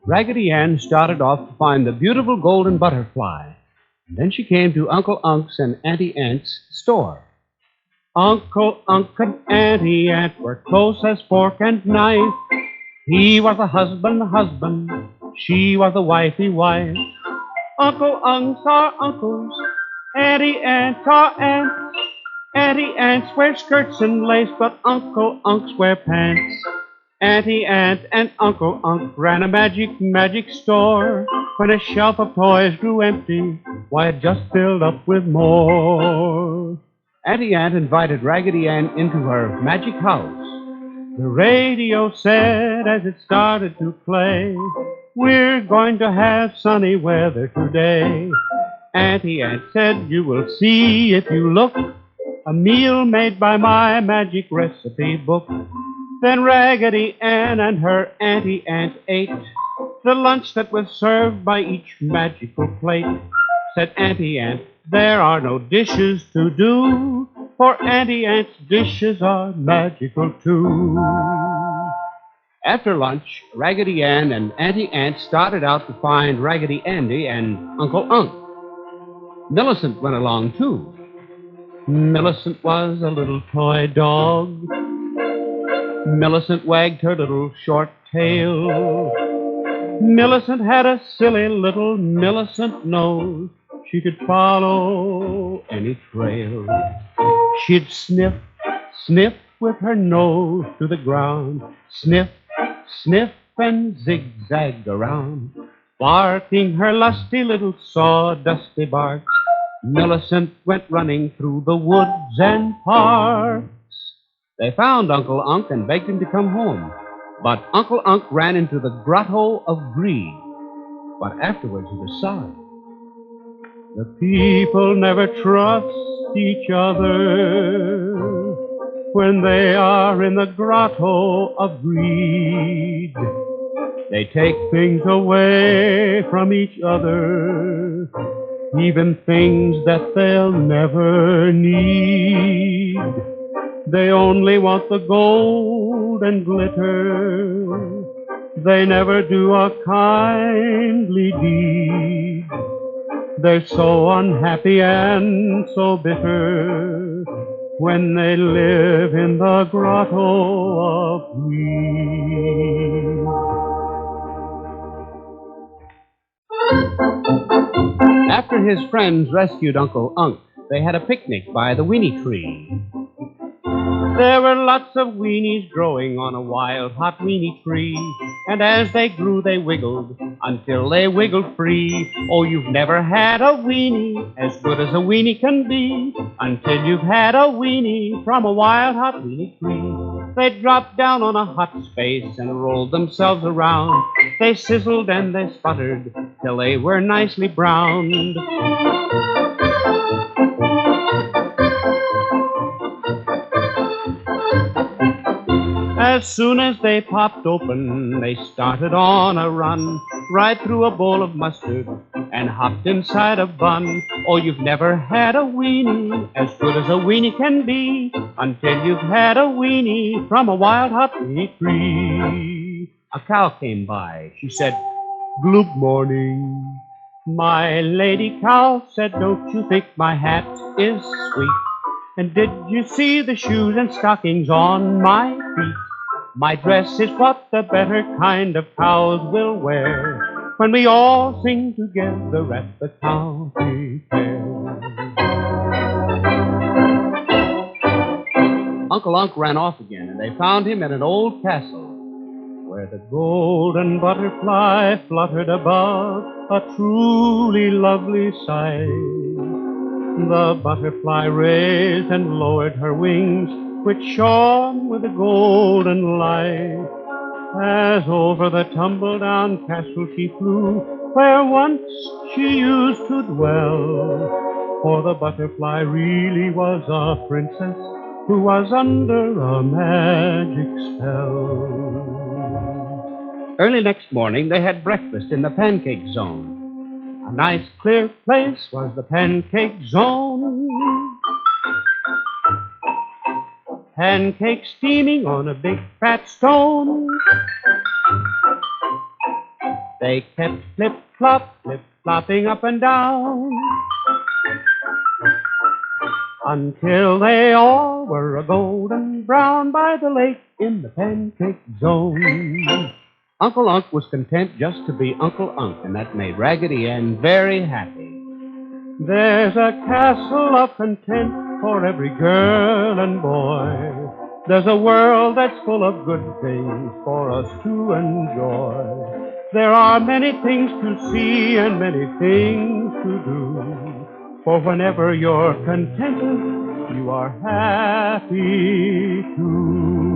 Raggedy Ann started off to find the beautiful golden butterfly. And then she came to Uncle Unk's and Auntie Ant's store. Uncle Unk and Auntie Ant were close as fork and knife. He was the husband, she was the wifey wife. Uncle Unk's our uncles, Auntie Ant's our aunts. Auntie Ants wear skirts and lace, but Uncle Unks wear pants. Auntie Ant and Uncle Unk ran a magic store. When a shelf of toys grew empty, why, it just filled up with more. Auntie Ant invited Raggedy Ann into her magic house. The radio said as it started to play, "We're going to have sunny weather today." Auntie Ant said, "You will see if you look, a meal made by my magic recipe book." Then Raggedy Ann and her Auntie Ant ate the lunch that was served by each magical plate. Said Auntie Ant, "There are no dishes to do, for Auntie Ant's dishes are magical too." After lunch, Raggedy Ann and Auntie Ant started out to find Raggedy Andy and Uncle Unk. Millicent went along too. Millicent was a little toy dog. Millicent wagged her little short tail. Millicent had a silly little Millicent nose. She could follow any trail. She'd sniff, sniff with her nose to the ground. Sniff, sniff and zigzag around. Barking her lusty little sawdusty barks, Millicent went running through the woods and parks. They found Uncle Unk and begged him to come home. But Uncle Unk ran into the Grotto of Greed. But afterwards he was sorry. The people never trust each other when they are in the Grotto of Greed. They take things away from each other, even things that they'll never need. They only want the gold and glitter. They never do a kindly deed. They're so unhappy and so bitter when they live in the Grotto of Greed. After his friends rescued Uncle Unk, they had a picnic by the Weenie tree. There were lots of weenies growing on a wild, hot weenie tree, and as they grew, they wiggled until they wiggled free. Oh, you've never had a weenie as good as a weenie can be until you've had a weenie from a wild, hot weenie tree. They dropped down on a hot space and rolled themselves around. They sizzled and they sputtered till they were nicely browned. As soon as they popped open, they started on a run, right through a bowl of mustard and hopped inside a bun. Oh, you've never had a weenie as good as a weenie can be until you've had a weenie from a wild hot weenie tree. A cow came by. She said, "Good morning." My lady cow said, "Don't you think my hat is sweet? And did you see the shoes and stockings on my feet? My dress is what the better kind of cows will wear when we all sing together at the county fair." Uncle Unk ran off again, and they found him in an old castle where the golden butterfly fluttered above, a truly lovely sight. The butterfly raised and lowered her wings, which shone with a golden light. As over the tumble-down castle she flew, where once she used to dwell. For the butterfly really was a princess who was under a magic spell. Early next morning, they had breakfast in the Pancake Zone. A nice, clear place was the Pancake Zone. Pancakes steaming on a big fat stone. They kept flip-flop, flip-flopping up and down, until they all were a golden brown by the lake in the pancake zone. Uncle Unk was content just to be Uncle Unk, and that made Raggedy Ann very happy. There's a castle of content for every girl and boy. There's a world that's full of good things for us to enjoy. There are many things to see and many things to do. For whenever you're contented, you are happy too.